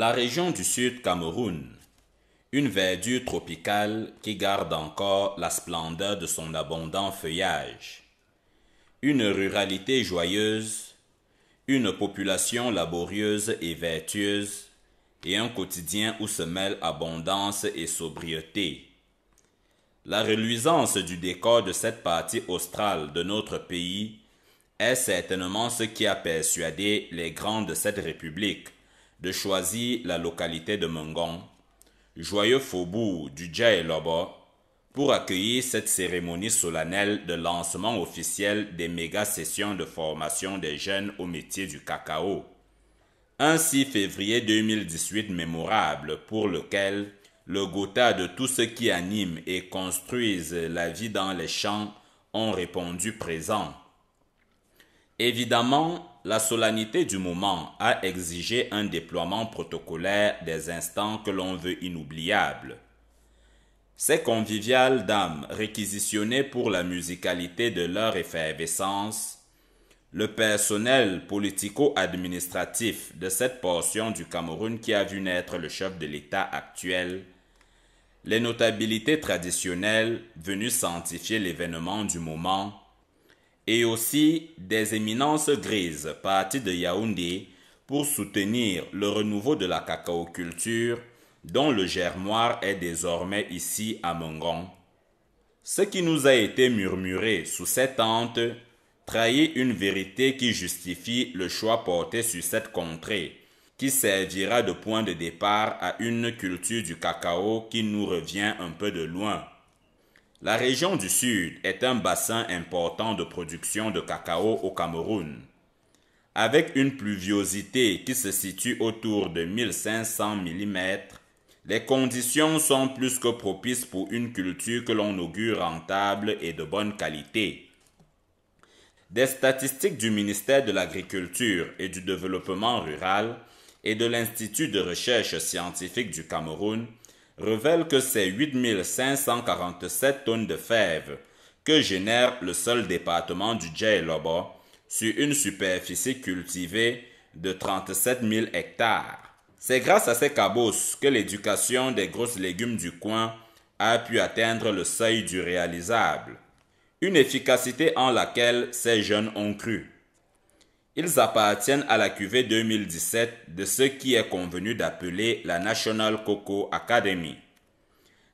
La région du Sud Cameroun, une verdure tropicale qui garde encore la splendeur de son abondant feuillage, une ruralité joyeuse, une population laborieuse et vertueuse, et un quotidien où se mêlent abondance et sobriété. La reluisance du décor de cette partie australe de notre pays est certainement ce qui a persuadé les grands de cette république de choisir la localité de Mengon, joyeux faubourg du Dja-et-Lobo, pour accueillir cette cérémonie solennelle de lancement officiel des méga-sessions de formation des jeunes au métier du cacao. Un 6 février 2018 mémorable pour lequel le gotha de tout ce qui anime et construisent la vie dans les champs ont répondu présent. Évidemment, la solennité du moment a exigé un déploiement protocolaire des instants que l'on veut inoubliables. Ces conviviales dames réquisitionnées pour la musicalité de leur effervescence, le personnel politico-administratif de cette portion du Cameroun qui a vu naître le chef de l'État actuel, les notabilités traditionnelles venues sanctifier l'événement du moment, et aussi des éminences grises parties de Yaoundé pour soutenir le renouveau de la cacaoculture dont le germoir est désormais ici à Mengon. Ce qui nous a été murmuré sous cette tente trahit une vérité qui justifie le choix porté sur cette contrée, qui servira de point de départ à une culture du cacao qui nous revient un peu de loin. La région du Sud est un bassin important de production de cacao au Cameroun. Avec une pluviosité qui se situe autour de 1500 mm, les conditions sont plus que propices pour une culture que l'on augure rentable et de bonne qualité. Des statistiques du ministère de l'Agriculture et du Développement rural et de l'Institut de recherche scientifique du Cameroun révèlent que c'est 8 547 tonnes de fèves que génère le seul département du Dja-et-Lobo sur une superficie cultivée de 37 000 hectares. C'est grâce à ces cabosses que l'éducation des grosses légumes du coin a pu atteindre le seuil du réalisable, une efficacité en laquelle ces jeunes ont cru. Ils appartiennent à la cuvée 2017 de ce qui est convenu d'appeler la National Cocoa Academy.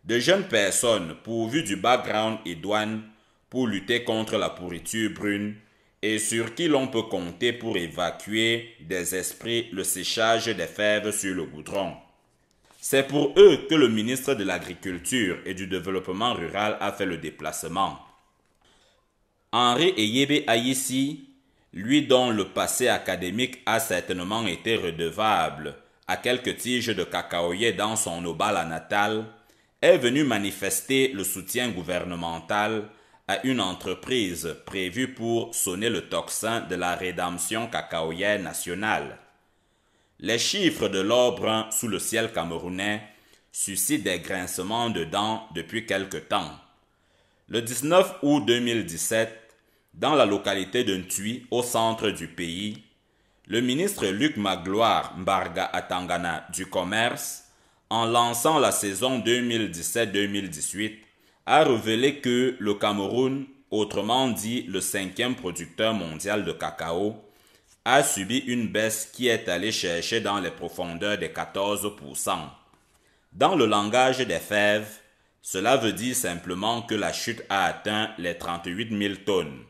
De jeunes personnes pourvues du background idoine pour lutter contre la pourriture brune et sur qui l'on peut compter pour évacuer des esprits le séchage des fèves sur le goudron. C'est pour eux que le ministre de l'Agriculture et du Développement rural a fait le déplacement. Henri Eyebe Ayissi, lui dont le passé académique a certainement été redevable à quelques tiges de cacaoyer dans son Obala natal, est venu manifester le soutien gouvernemental à une entreprise prévue pour sonner le tocsin de la rédemption cacaoyère nationale. Les chiffres de l'or brun sous le ciel camerounais suscitent des grincements de dents depuis quelque temps. Le 19 août 2017, dans la localité de Ntui, au centre du pays, le ministre Luc Magloire Mbarga Atangana du Commerce, en lançant la saison 2017-2018, a révélé que le Cameroun, autrement dit le 5e producteur mondial de cacao, a subi une baisse qui est allée chercher dans les profondeurs des 14%. Dans le langage des fèves, cela veut dire simplement que la chute a atteint les 38 000 tonnes.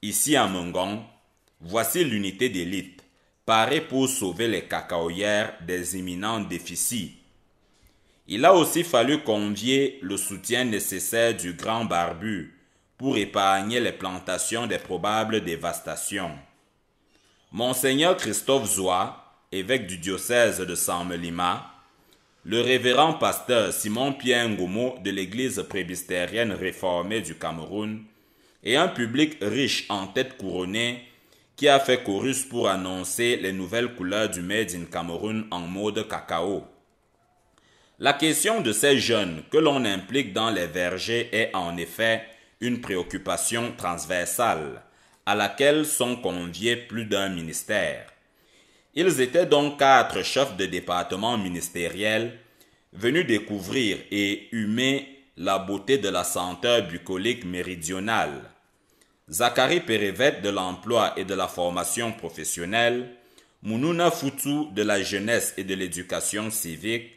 Ici à Mengon, voici l'unité d'élite, parée pour sauver les cacaoyères des imminents déficits. Il a aussi fallu convier le soutien nécessaire du grand barbu pour épargner les plantations des probables dévastations. Monseigneur Christophe Zoua, évêque du diocèse de Sammelima, le révérend pasteur Simon-Pierre Ngomo de l'église présbytérienne réformée du Cameroun et un public riche en têtes couronnées qui a fait chorus pour annoncer les nouvelles couleurs du Made in Cameroun en mode cacao. La question de ces jeunes que l'on implique dans les vergers est en effet une préoccupation transversale à laquelle sont conviés plus d'un ministère. Ils étaient donc 4 chefs de département ministériels venus découvrir et humer la beauté de la senteur bucolique méridionale. Zachary Pérévette de l'emploi et de la formation professionnelle, Mounouna Foutou de la jeunesse et de l'éducation civique,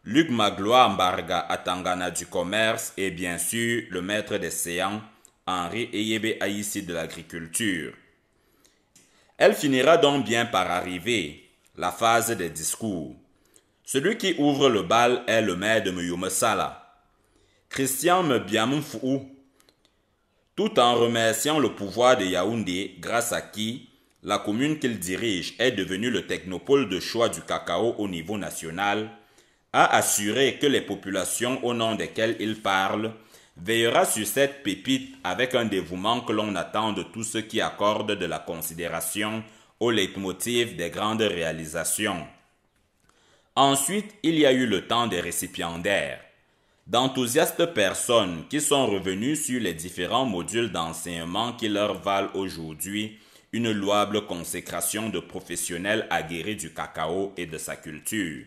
Luc Magloire Mbarga Atangana du commerce et bien sûr le maître des séants, Henri Eyebe Aïssi de l'agriculture. Elle finira donc bien par arriver, la phase des discours. Celui qui ouvre le bal est le maire de Myoumesala, Christian Mbiamfou, tout en remerciant le pouvoir de Yaoundé, grâce à qui la commune qu'il dirige est devenue le technopôle de choix du cacao au niveau national, a assuré que les populations au nom desquelles il parle veillera sur cette pépite avec un dévouement que l'on attend de tous ceux qui accordent de la considération au leitmotiv des grandes réalisations. Ensuite, il y a eu le temps des récipiendaires, d'enthousiastes personnes qui sont revenues sur les différents modules d'enseignement qui leur valent aujourd'hui une louable consécration de professionnels aguerris du cacao et de sa culture.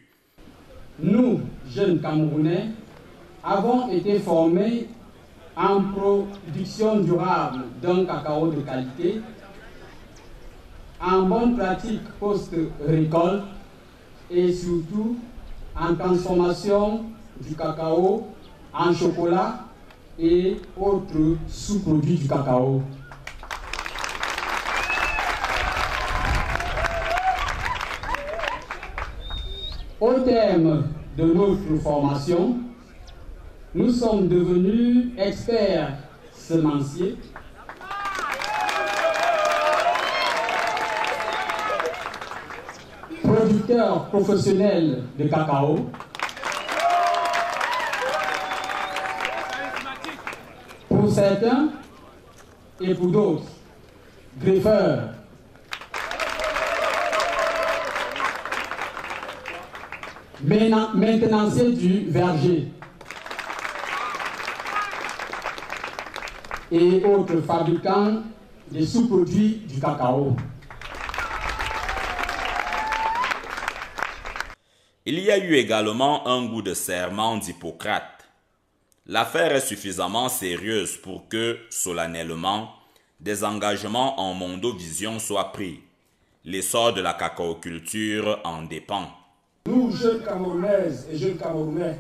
Nous, jeunes Camerounais, avons été formés en production durable d'un cacao de qualité, en bonne pratique post-récolte et surtout en transformation du cacao en chocolat et autres sous-produits du cacao. Au terme de notre formation, nous sommes devenus experts semenciers, producteurs professionnels de cacao, pour certains et pour d'autres, greffeurs, maintenanciers du verger et autres fabricants des sous-produits du cacao. Il y a eu également un goût de serment d'Hippocrate. L'affaire est suffisamment sérieuse pour que, solennellement, des engagements en mondovision soient pris. L'essor de la cacaoculture en dépend. Nous, jeunes Camerounaises et jeunes Camerounais,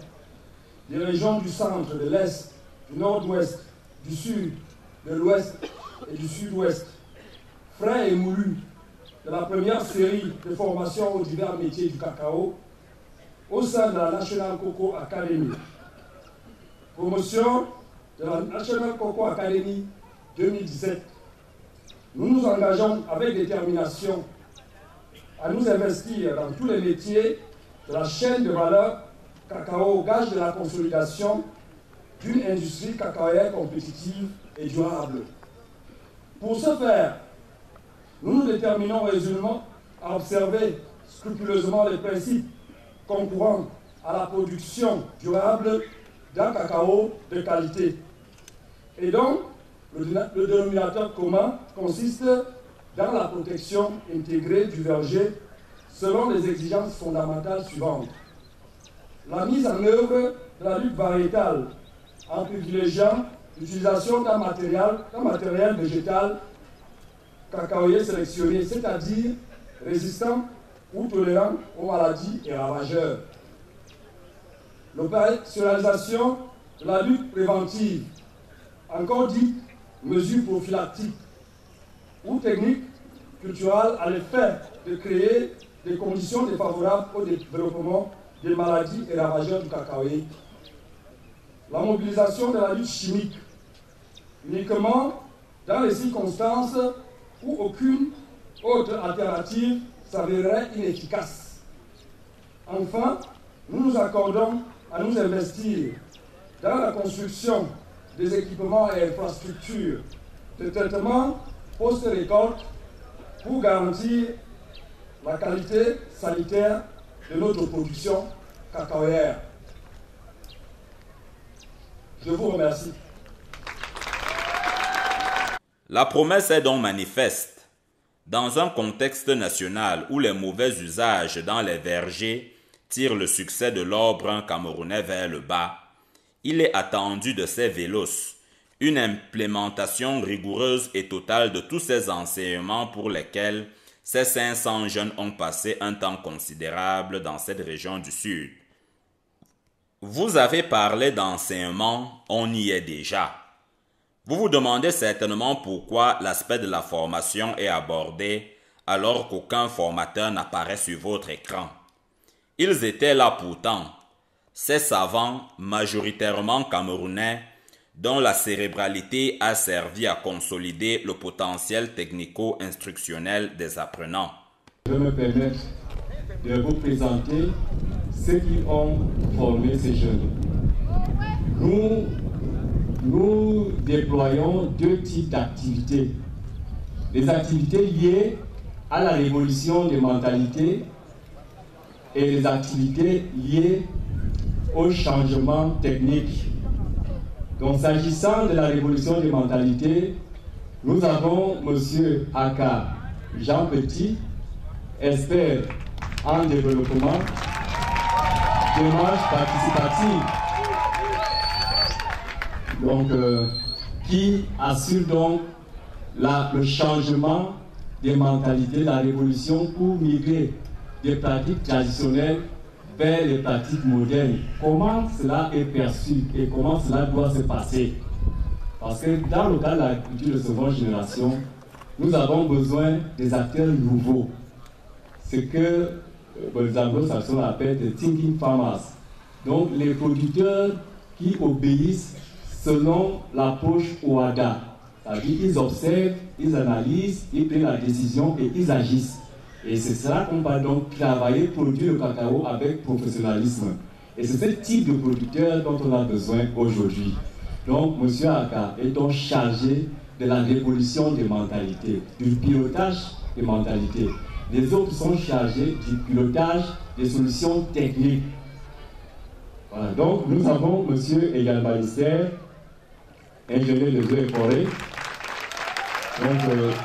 des régions du centre, de l'Est, du Nord-Ouest, du Sud, de l'Ouest et du Sud-Ouest, frais et moulus de la première série de formations aux divers métiers du cacao au sein de la National Cocoa Academy. Promotion de la National Cocoa Academy 2017. Nous nous engageons avec détermination à nous investir dans tous les métiers de la chaîne de valeur cacao, gage de la consolidation d'une industrie cacaoyère compétitive et durable. Pour ce faire, nous nous déterminons résolument à observer scrupuleusement les principes concourant à la production durable d'un cacao de qualité. Et donc, le dénominateur commun consiste dans la protection intégrée du verger selon les exigences fondamentales suivantes. La mise en œuvre de la lutte variétale en privilégiant l'utilisation d'un matériel végétal cacaoyer sélectionné, c'est-à-dire résistant ou tolérant aux maladies et ravageurs. L'opérationnalisation de la lutte préventive, encore dite mesures prophylactiques ou techniques culturelles à l'effet de créer des conditions défavorables au développement des maladies et ravageurs du cacaoyer. La mobilisation de la lutte chimique, uniquement dans les circonstances où aucune autre alternative s'avérerait inefficace. Enfin, nous nous accordons à nous investir dans la construction des équipements et infrastructures de traitement post-récolte pour garantir la qualité sanitaire de notre production cacaoyère. Je vous remercie. La promesse est donc manifeste. Dans un contexte national où les mauvais usages dans les vergers tirent le succès de l'or brun camerounais vers le bas, il est attendu de ces vélos une implémentation rigoureuse et totale de tous ces enseignements pour lesquels ces 500 jeunes ont passé un temps considérable dans cette région du Sud. Vous avez parlé d'enseignement, on y est déjà. Vous vous demandez certainement pourquoi l'aspect de la formation est abordé alors qu'aucun formateur n'apparaît sur votre écran. Ils étaient là pourtant, ces savants majoritairement camerounais dont la cérébralité a servi à consolider le potentiel technico-instructionnel des apprenants. Je vais me permettre de vous présenter ceux qui ont formé ces jeunes. Nous déployons deux types d'activités. Les activités liées à la révolution des mentalités et les activités liées au changement technique. Donc, s'agissant de la révolution des mentalités, nous avons M. Aka Jean Petit, expert en développement, démarche participative, donc, qui assure donc le changement des mentalités, la révolution pour migrer des pratiques traditionnelles vers les pratiques modernes. Comment cela est perçu et comment cela doit se passer? Parce que dans le cas de la culture de seconde génération, nous avons besoin des acteurs nouveaux. Ce que les anglo-saxons appellent des thinking farmers. Donc les producteurs qui obéissent selon l'approche OADA. C'est-à-dire qu'ils observent, ils analysent, ils prennent la décision et ils agissent. Et c'est cela qu'on va donc travailler, produire le cacao avec professionnalisme. Et c'est ce type de producteur dont on a besoin aujourd'hui. Donc, M. Aka est donc chargé de la révolution des mentalités, du pilotage des mentalités. Les autres sont chargés du pilotage des solutions techniques. Voilà, donc nous avons M. Egal Balister, ingénieur des eaux et forêts,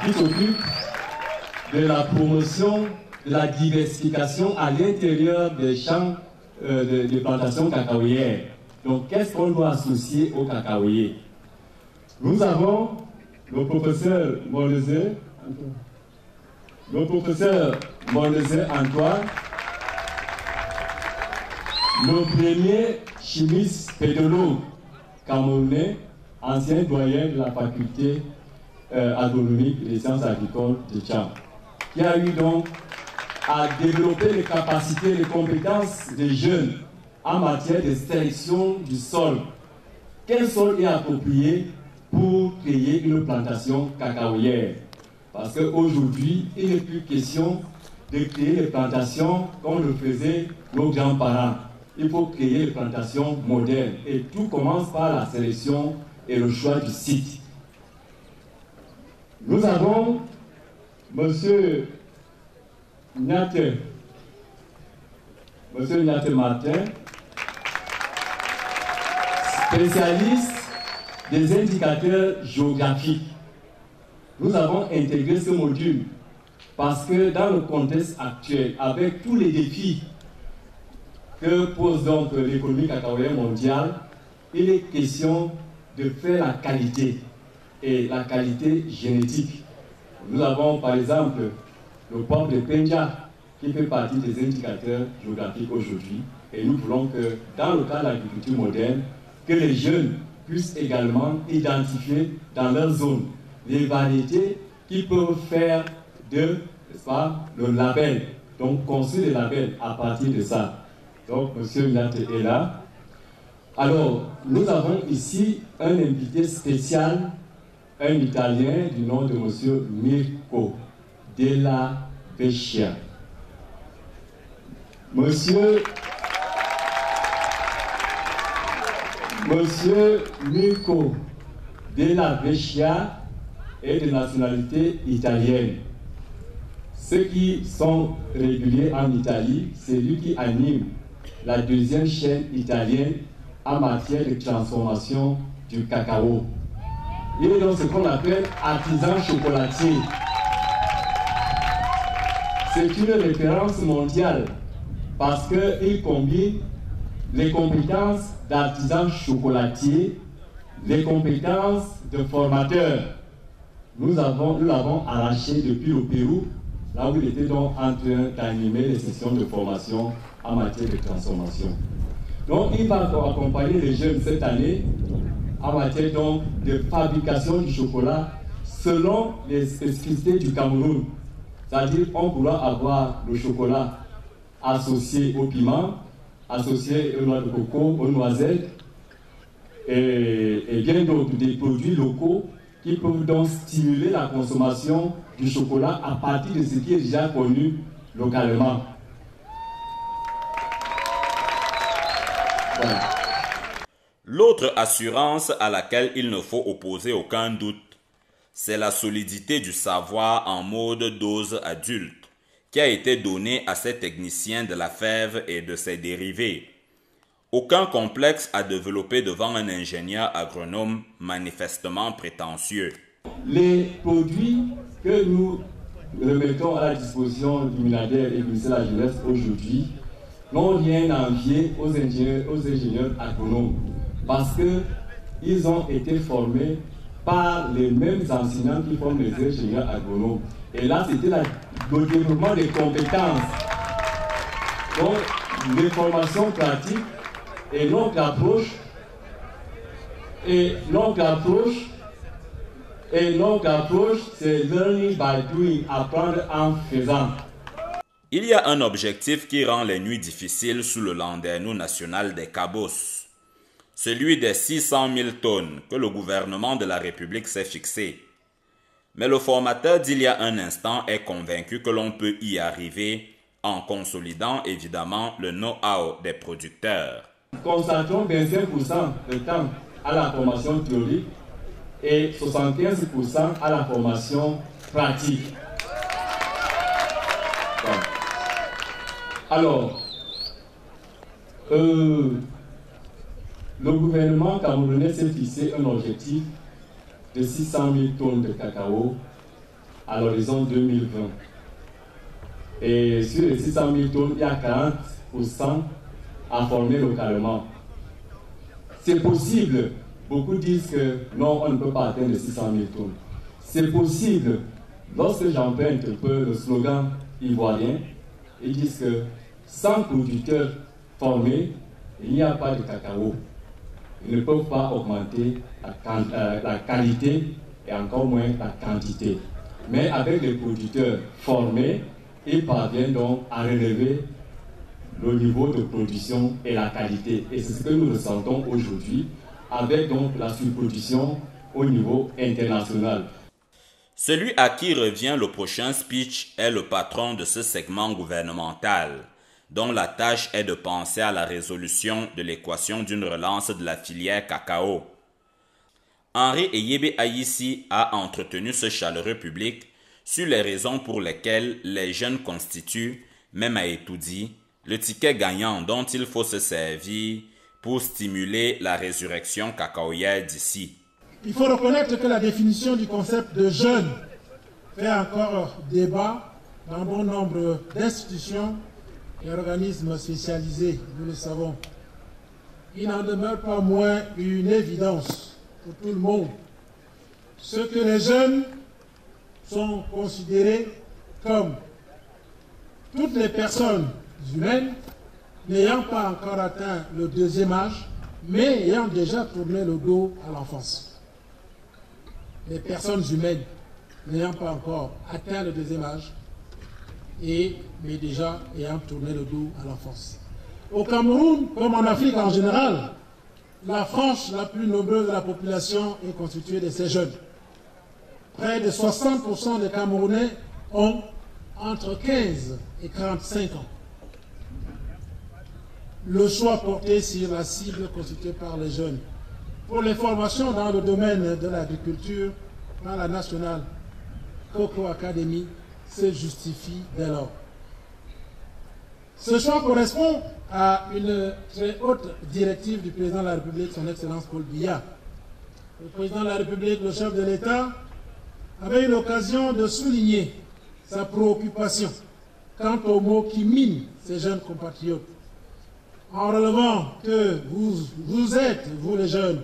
qui s'occupe de la promotion de la diversification à l'intérieur des champs de plantations cacaoyères. Donc, qu'est-ce qu'on doit associer aux cacaoyers? Nous avons le professeur Mondezé Antoine, le premier chimiste pédologue camerounais, ancien doyen de la faculté agronomique des sciences agricoles de Tchad, qui a eu donc à développer les capacités et les compétences des jeunes en matière de sélection du sol. Quel sol est approprié pour créer une plantation cacaoyère? Parce qu'aujourd'hui, il n'est plus question de créer des plantations comme le faisaient nos grands-parents. Il faut créer des plantations modernes. Et tout commence par la sélection et le choix du site. Nous avons M. Nyate Martin, spécialiste des indicateurs géographiques. Nous avons intégré ce module parce que dans le contexte actuel, avec tous les défis que pose donc l'économie cacaoyère mondiale, il est question de faire la qualité et la qualité génétique. Nous avons par exemple le port de Penja qui fait partie des indicateurs géographiques aujourd'hui, et nous voulons que dans le cas de l'agriculture moderne, que les jeunes puissent également identifier dans leur zone les variétés qui peuvent faire de, n'est-ce pas, le label, donc construire des labels à partir de ça. Donc M. Nyate est là. Alors, nous avons ici un invité spécial, un Italien du nom de M. Mirko Della Vecchia. Monsieur Mirko Della Vecchia est de nationalité italienne. Ceux qui sont réguliers en Italie, c'est lui qui anime la deuxième chaîne italienne en matière de transformation du cacao. Il est donc ce qu'on appelle artisan chocolatier. c'est une référence mondiale parce qu'il combine les compétences d'artisans chocolatiers, les compétences de formateurs. Nous l'avons arraché depuis le Pérou, là où il était donc en train d'animer les sessions de formation en matière de transformation. Donc il va accompagner les jeunes cette année en matière donc de fabrication du chocolat selon les spécificités du Cameroun. C'est-à-dire qu'on pourra avoir le chocolat associé au piment, associé aux noix de coco, aux noisettes, et bien d'autres, des produits locaux qui peuvent donc stimuler la consommation du chocolat à partir de ce qui est déjà connu localement. Voilà. L'autre assurance à laquelle il ne faut opposer aucun doute, c'est la solidité du savoir en mode dose adulte qui a été donné à ces techniciens de la fève et de ses dérivés. Aucun complexe à développer devant un ingénieur agronome manifestement prétentieux. Les produits que nous remettons à la disposition du ministère et du ministère de la Jeunesse aujourd'hui n'ont rien à envier aux ingénieurs agronomes parce qu'ils ont été formés par les mêmes enseignants qui forment les ingénieurs agronomes. Et là, c'était le développement des compétences. Donc, les formations pratiques et notre approche, c'est learning by doing, apprendre en faisant. Il y a un objectif qui rend les nuits difficiles sous le landerneau national des Cabos, celui des 600 000 tonnes que le gouvernement de la République s'est fixé. Mais le formateur d'il y a un instant est convaincu que l'on peut y arriver en consolidant évidemment le know-how des producteurs. Concentrons 25% de temps à la formation théorique et 75% à la formation pratique. Bon. Alors, le gouvernement camerounais s'est fixé un objectif de 600 000 tonnes de cacao à l'horizon 2020. Et sur les 600 000 tonnes, il y a 40% à former localement. C'est possible. Beaucoup disent que non, on ne peut pas atteindre les 600 000 tonnes. C'est possible. Lorsque j'emprunte un peu le slogan ivoirien, ils disent que sans producteurs formés, il n'y a pas de cacao. Ils ne peuvent pas augmenter la qualité et encore moins la quantité. Mais avec les producteurs formés, ils parviennent donc à relever le niveau de production et la qualité. Et c'est ce que nous ressentons aujourd'hui avec donc la surproduction au niveau international. Celui à qui revient le prochain speech est le patron de ce segment gouvernemental, dont la tâche est de penser à la résolution de l'équation d'une relance de la filière cacao. Henri Eyebe Aïssi a entretenu ce chaleureux public sur les raisons pour lesquelles les jeunes constituent, même à Etoudi, le ticket gagnant dont il faut se servir pour stimuler la résurrection cacaoyère d'ici. Il faut reconnaître que la définition du concept de jeune fait encore débat dans bon nombre d'institutions et organismes spécialisés, nous le savons. Il n'en demeure pas moins une évidence pour tout le monde. Ce que les jeunes sont considérés comme toutes les personnes humaines n'ayant pas encore atteint le deuxième âge, mais ayant déjà tourné le dos à l'enfance. Les personnes humaines n'ayant pas encore atteint le deuxième âge, mais déjà ayant tourné le dos à l'enfance. Au Cameroun, comme en Afrique en général, la frange la plus nombreuse de la population est constituée de ces jeunes. Près de 60% des Camerounais ont entre 15 et 45 ans. Le choix porté sur la cible constituée par les jeunes pour les formations dans le domaine de l'agriculture par la National Cocoa Academy se justifie dès lors. Ce choix correspond à une très haute directive du président de la République, son Excellence Paul Biya. Le président de la République, le chef de l'État, avait eu l'occasion de souligner sa préoccupation quant aux mots qui minent ces jeunes compatriotes, en relevant que vous êtes, vous les jeunes,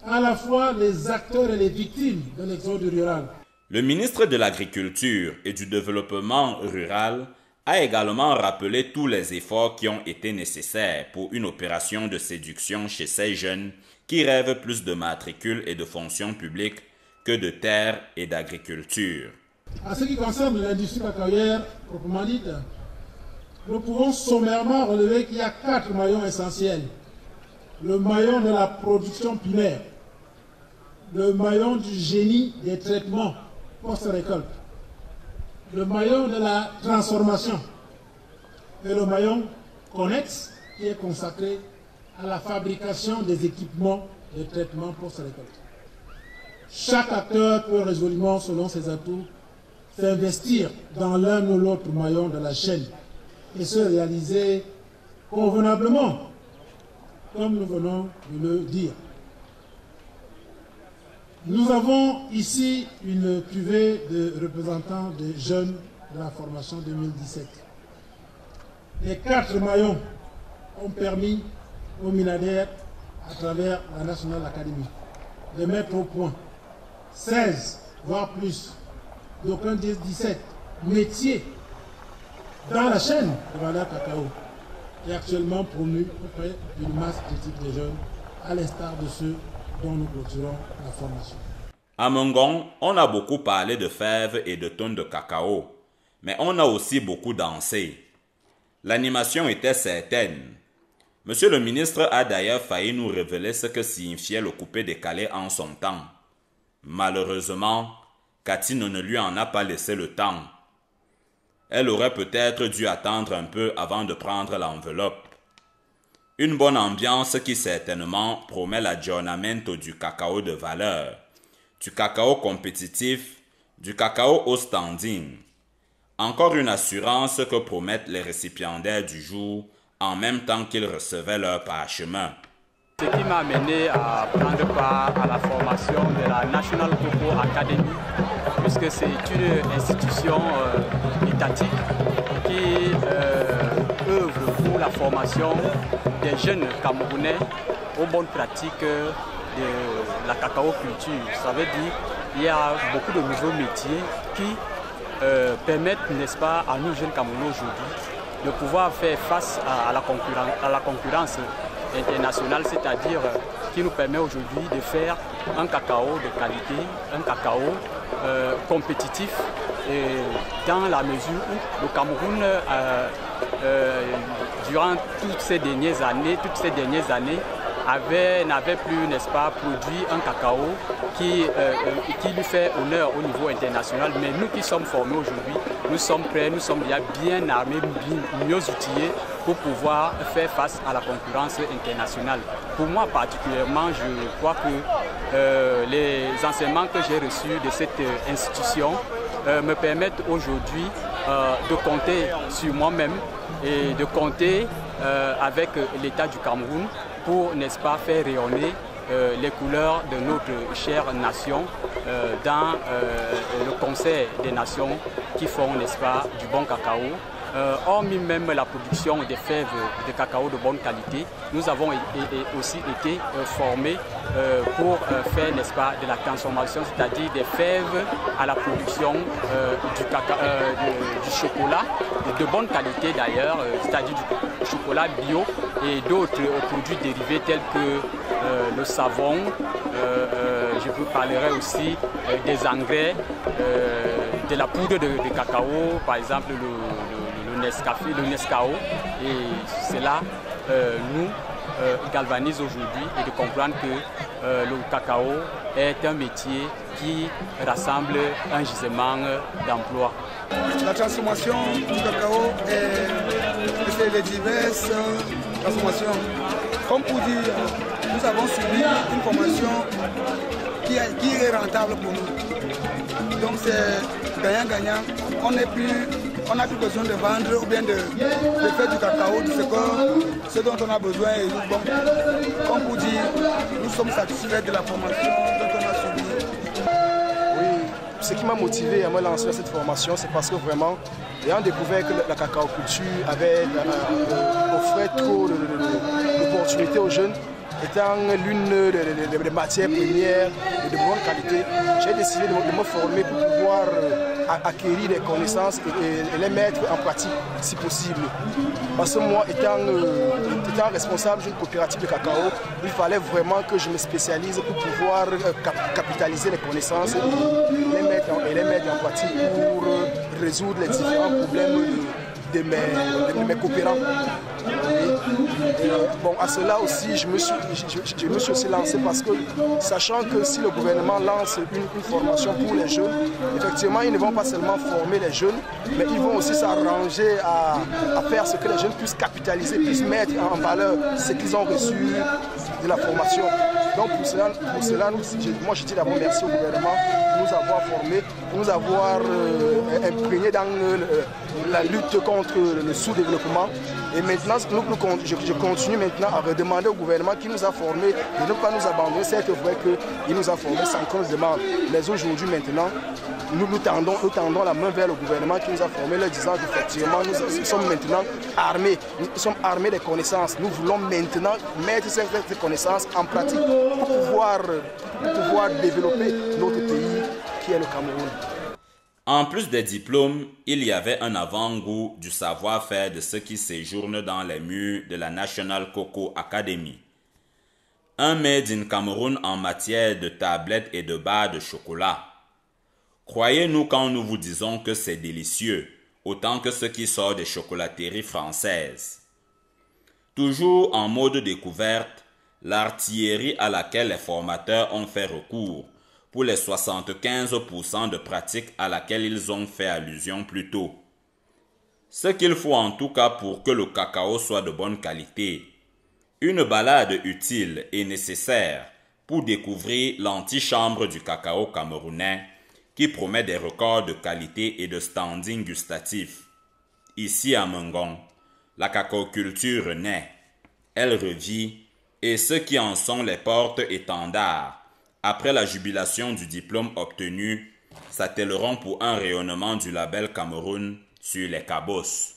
à la fois les acteurs et les victimes de l'exode rural. Le ministre de l'Agriculture et du Développement rural a également rappelé tous les efforts qui ont été nécessaires pour une opération de séduction chez ces jeunes qui rêvent plus de matricules et de fonctions publiques que de terre et d'agriculture. En ce qui concerne l'industrie cacaoyère proprement dite, nous pouvons sommairement relever qu'il y a 4 maillons essentiels. Le maillon de la production primaire, le maillon du génie des traitements post-récolte, le maillon de la transformation et le maillon connexe qui est consacré à la fabrication des équipements de traitement post-récolte. Chaque acteur peut résolument, selon ses atouts, s'investir dans l'un ou l'autre maillon de la chaîne et se réaliser convenablement, comme nous venons de le dire. Nous avons ici une cuvée de représentants des jeunes de la formation 2017. Les 4 maillons ont permis aux Minadères, à travers la National Academy, de mettre au point 16, voire plus, d'aucuns disent 17 métiers dans la chaîne de valeur cacao et actuellement promu auprès d'une masse critique des jeunes, à l'instar de ceux dont nous clôturons la formation. À Mengon, on a beaucoup parlé de fèves et de tonnes de cacao, mais on a aussi beaucoup dansé. L'animation était certaine. Monsieur le ministre a d'ailleurs failli nous révéler ce que signifiait le coupé-décalé en son temps. Malheureusement, Cathy ne lui en a pas laissé le temps. Elle aurait peut-être dû attendre un peu avant de prendre l'enveloppe. Une bonne ambiance qui certainement promet l'aggiornamento du cacao de valeur, du cacao compétitif, du cacao au standing. Encore une assurance que promettent les récipiendaires du jour en même temps qu'ils recevaient leur parchemin. Ce qui m'a amené à prendre part à la formation de la National Cocoa Academy, puisque c'est une institution étatique qui œuvre pour la formation des jeunes Camerounais aux bonnes pratiques de la cacao-culture. Ça veut dire qu'il y a beaucoup de nouveaux métiers qui permettent, n'est-ce pas, à nous jeunes Camerounais aujourd'hui de pouvoir faire face à la concurrence internationale, c'est-à-dire qui nous permet aujourd'hui de faire un cacao de qualité, un cacao compétitif, et dans la mesure où le Cameroun, durant toutes ces dernières années, n'avait plus, n'est-ce pas, produit un cacao qui lui fait honneur au niveau international. Mais nous qui sommes formés aujourd'hui, nous sommes prêts, nous sommes bien armés, mieux outillés pour pouvoir faire face à la concurrence internationale. Pour moi particulièrement, je crois que les enseignements que j'ai reçus de cette institution me permettent aujourd'hui de compter sur moi-même et de compter avec l'État du Cameroun pour, n'est-ce pas, faire rayonner les couleurs de notre chère nation dans le Conseil des Nations qui font, n'est-ce pas, du bon cacao. Hormis même la production des fèves de cacao de bonne qualité, nous avons aussi été formés pour faire, n'est-ce pas, de la transformation, c'est-à-dire des fèves à la production du chocolat, de bonne qualité d'ailleurs, c'est-à-dire du chocolat bio et d'autres produits dérivés tels que le savon. Je vous parlerai aussi des engrais, de la poudre de cacao, par exemple le Nescao, et cela nous galvanise aujourd'hui et de comprendre que le cacao est un métier qui rassemble un gisement d'emplois. La transformation du cacao et les diverses transformations. Comme pour dire, nous avons suivi une formation qui est rentable pour nous. Donc c'est gagnant-gagnant. On n'a plus besoin de vendre ou bien de faire du cacao, de ce dont on a besoin. Et nous, bon, comme pour dire, nous sommes satisfaits de la formation dont on a suivi. Oui, ce qui m'a motivé à me lancer dans cette formation, c'est parce que vraiment, et ont découvert que la cacao-culture offrait trop d'opportunités aux jeunes, étant l'une des matières premières de bonne qualité. J'ai décidé de me former pour pouvoir acquérir des connaissances et les mettre en pratique si possible. Parce que moi, étant responsable d'une coopérative de cacao, il fallait vraiment que je me spécialise pour pouvoir capitaliser les connaissances et les mettre en pratique pour résoudre les différents problèmes de mes coopérants. Bon, à cela aussi, je me suis aussi lancé parce que, sachant que si le gouvernement lance une formation pour les jeunes, effectivement, ils ne vont pas seulement former les jeunes, mais ils vont aussi s'arranger à faire ce que les jeunes puissent capitaliser, puissent mettre en valeur ce qu'ils ont reçu de la formation. Donc pour cela moi je dis d'abord merci au gouvernement pour nous avoir formés, pour nous avoir imprégnés dans la lutte contre le sous-développement. Et maintenant, je continue maintenant à redemander au gouvernement qui nous a formés de ne pas nous abandonner. C'est vrai qu'il nous a formés sans qu'on se demande. Mais aujourd'hui, maintenant, nous tendons la main vers le gouvernement qui nous a formés, leur disant qu'effectivement, nous sommes maintenant armés. Nous sommes armés des connaissances. Nous voulons maintenant mettre ces connaissances en pratique pour pouvoir développer notre pays qui est le Cameroun. En plus des diplômes, il y avait un avant-goût du savoir-faire de ceux qui séjournent dans les murs de la National Cocoa Academy. Un made in Cameroun en matière de tablettes et de barres de chocolat. Croyez-nous quand nous vous disons que c'est délicieux, autant que ce qui sort des chocolateries françaises. Toujours en mode découverte, l'artillerie à laquelle les formateurs ont fait recours pour les 75% de pratiques à laquelle ils ont fait allusion plus tôt. Ce qu'il faut en tout cas pour que le cacao soit de bonne qualité. Une balade utile et nécessaire pour découvrir l'antichambre du cacao camerounais qui promet des records de qualité et de standing gustatif. Ici à Mengon, la cacaoculture naît, elle revit et ceux qui en sont les porte-étendards après la jubilation du diplôme obtenu, s'attelleront pour un rayonnement du label Cameroun sur les cabosses.